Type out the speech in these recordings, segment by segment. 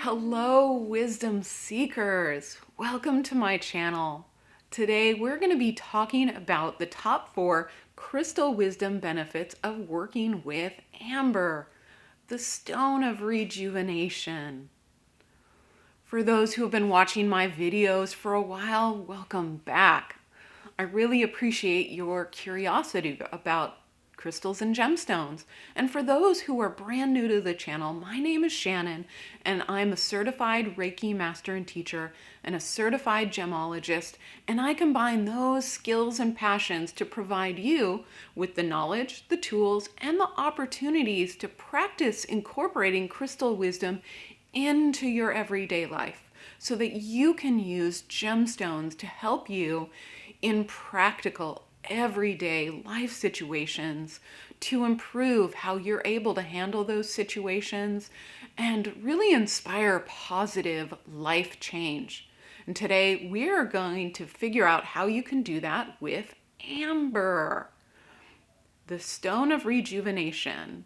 Hello, wisdom seekers. Welcome to my channel. Today, we're going to be talking about the top 4 crystal wisdom benefits of working with amber, the Stone of Rejuvenation. For those who have been watching my videos for a while, welcome back. I really appreciate your curiosity about crystals and gemstones. And for those who are brand new to the channel, my name is Shannon, and I'm a certified Reiki master and teacher and a certified gemologist, and I combine those skills and passions to provide you with the knowledge, the tools, and the opportunities to practice incorporating crystal wisdom into your everyday life so that you can use gemstones to help you in practical everyday life situations to improve how you're able to handle those situations and really inspire positive life change. And today we're going to figure out how you can do that with amber, the Stone of Rejuvenation.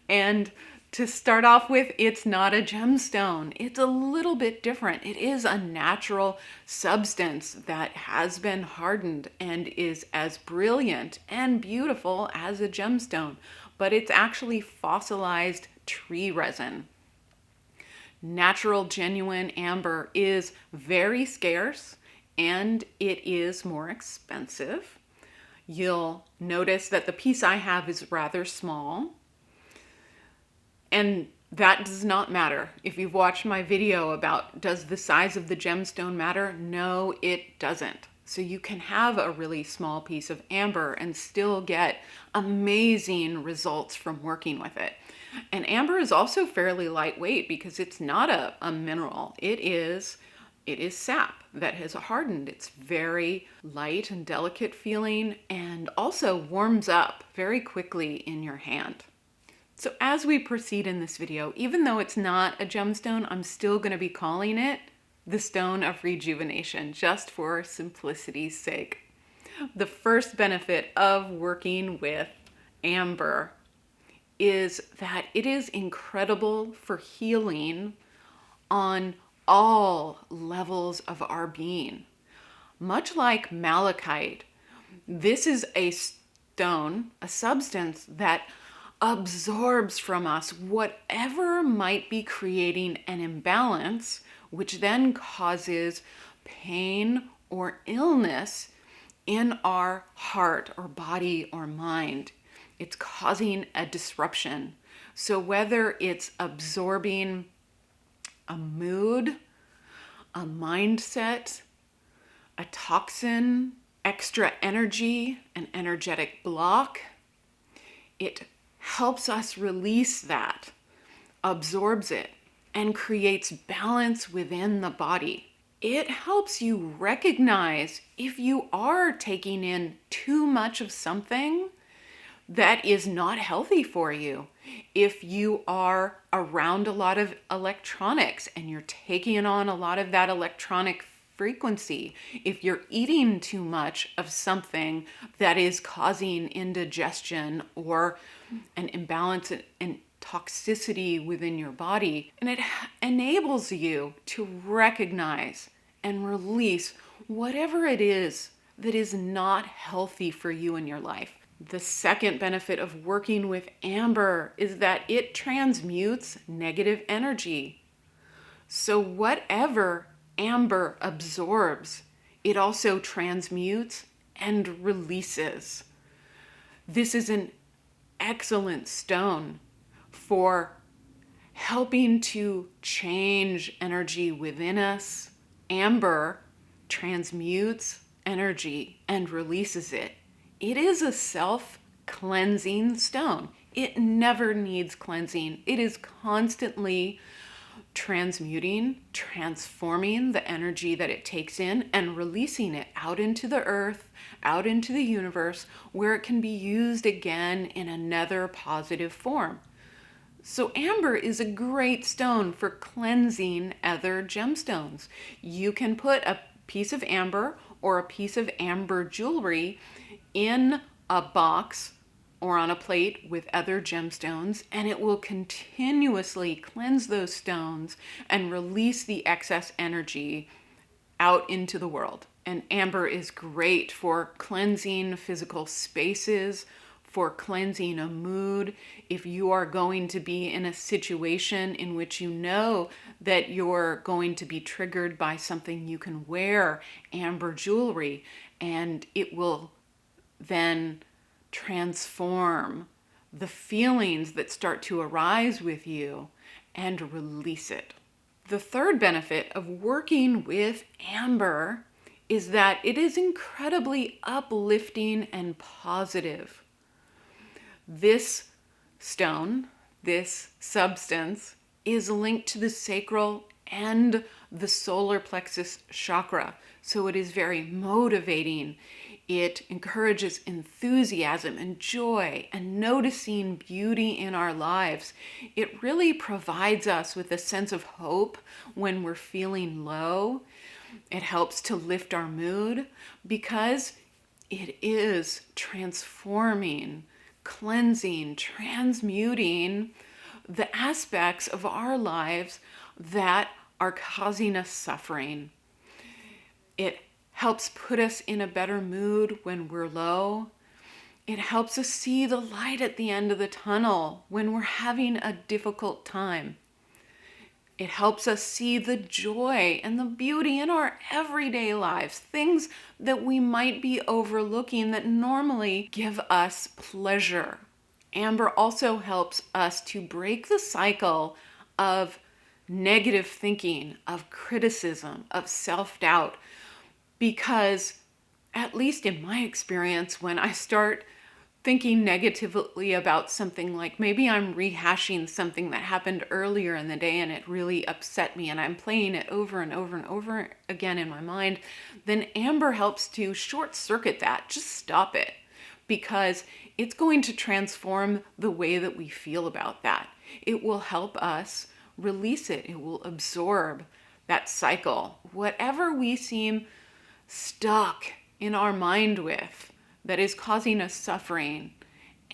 And to start off with, it's not a gemstone. It's a little bit different. It is a natural substance that has been hardened and is as brilliant and beautiful as a gemstone, but it's actually fossilized tree resin. Natural, genuine amber is very scarce and it is more expensive. You'll notice that the piece I have is rather small. And that does not matter. If you've watched my video about does the size of the gemstone matter? No, it doesn't. So you can have a really small piece of amber and still get amazing results from working with it. And amber is also fairly lightweight because it's not a mineral. It is sap that has hardened. It's very light and delicate feeling and also warms up very quickly in your hand. So as we proceed in this video, even though it's not a gemstone, I'm still going to be calling it the Stone of Rejuvenation, just for simplicity's sake. The first benefit of working with amber is that it is incredible for healing on all levels of our being. Much like malachite, this is a stone, a substance that absorbs from us whatever might be creating an imbalance, which then causes pain or illness in our heart or body or mind. It's causing a disruption. So whether it's absorbing a mood, a mindset, a toxin, extra energy, an energetic block, it helps us release that, absorbs it, and creates balance within the body. It helps you recognize if you are taking in too much of something that is not healthy for you. If you are around a lot of electronics and you're taking on a lot of that electronic frequency, if you're eating too much of something that is causing indigestion or an imbalance and toxicity within your body, and it enables you to recognize and release whatever it is that is not healthy for you in your life. The second benefit of working with amber is that it transmutes negative energy. So whatever amber absorbs, it also transmutes and releases. This is an excellent stone for helping to change energy within us. Amber transmutes energy and releases it. It is a self-cleansing stone. It never needs cleansing. It is constantly transmuting, transforming the energy that it takes in and releasing it out into the earth, out into the universe, where it can be used again in another positive form. So amber is a great stone for cleansing other gemstones. You can put a piece of amber or a piece of amber jewelry in a box or on a plate with other gemstones, and it will continuously cleanse those stones and release the excess energy out into the world. And amber is great for cleansing physical spaces, for cleansing a mood. If you are going to be in a situation in which you know that you're going to be triggered by something, you can wear amber jewelry and it will then transform the feelings that start to arise with you and release it. The third benefit of working with amber is that it is incredibly uplifting and positive. This stone, this substance, is linked to the sacral and the solar plexus chakra. So it is very motivating. It encourages enthusiasm and joy and noticing beauty in our lives. It really provides us with a sense of hope when we're feeling low. It helps to lift our mood because it is transforming, cleansing, transmuting the aspects of our lives that are causing us suffering. It helps put us in a better mood when we're low. It helps us see the light at the end of the tunnel when we're having a difficult time. It helps us see the joy and the beauty in our everyday lives, things that we might be overlooking that normally give us pleasure. Amber also helps us to break the cycle of negative thinking, of criticism, of self-doubt, because at least in my experience, when I start thinking negatively about something, like maybe I'm rehashing something that happened earlier in the day and it really upset me and I'm playing it over and over and over again in my mind, then amber helps to short circuit that, just stop it, because it's going to transform the way that we feel about that. It will help us release it. It will absorb that cycle. Whatever we seem stuck in our mind with that is causing us suffering,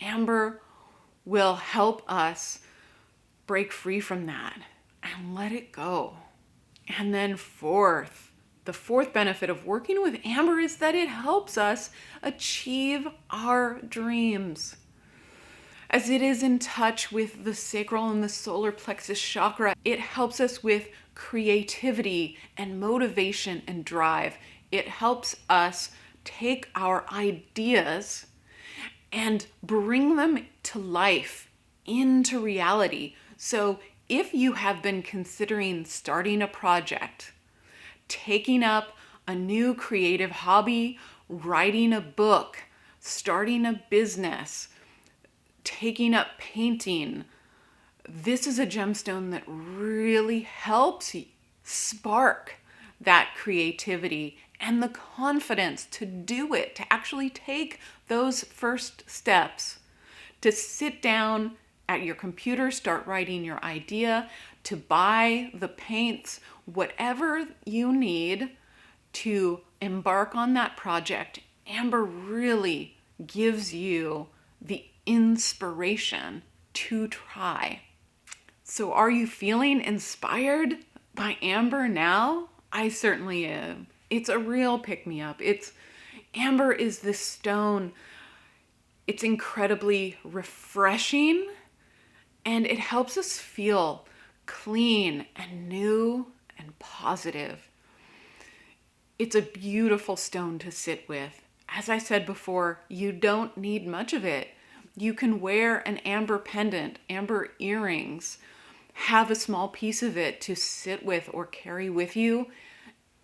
amber will help us break free from that and let it go. And then the fourth benefit of working with amber is that it helps us achieve our dreams. As it is in touch with the sacral and the solar plexus chakra, it helps us with creativity and motivation and drive. It helps us take our ideas and bring them to life, into reality. So if you have been considering starting a project, taking up a new creative hobby, writing a book, starting a business, taking up painting, this is a gemstone that really helps spark that creativity and the confidence to do it, to actually take those first steps, to sit down at your computer, start writing your idea, to buy the paints, whatever you need to embark on that project. Amber really gives you the inspiration to try. So are you feeling inspired by amber now? I certainly am. It's a real pick-me-up. Amber is this stone. It's incredibly refreshing and it helps us feel clean and new and positive. It's a beautiful stone to sit with. As I said before, you don't need much of it. You can wear an amber pendant, amber earrings, have a small piece of it to sit with or carry with you,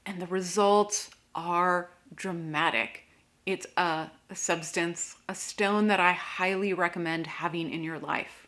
and the results are dramatic. It's a substance, a stone that I highly recommend having in your life.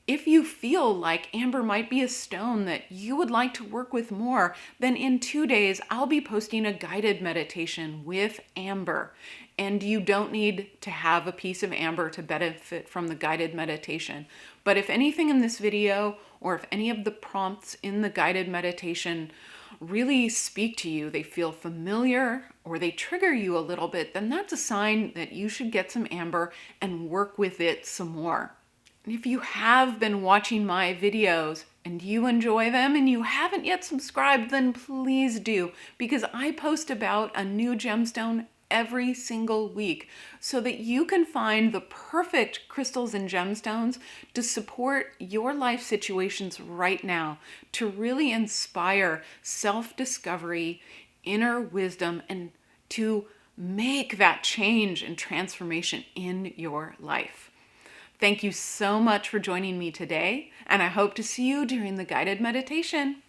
If you feel like amber might be a stone that you would like to work with more, then in 2 days, I'll be posting a guided meditation with amber. And you don't need to have a piece of amber to benefit from the guided meditation. But if anything in this video, or if any of the prompts in the guided meditation really speak to you, they feel familiar, or they trigger you a little bit, then that's a sign that you should get some amber and work with it some more. And if you have been watching my videos and you enjoy them and you haven't yet subscribed, then please do, because I post about a new gemstone every single week so that you can find the perfect crystals and gemstones to support your life situations right now, to really inspire self-discovery, inner wisdom, and to make that change and transformation in your life. Thank you so much for joining me today, and I hope to see you during the guided meditation.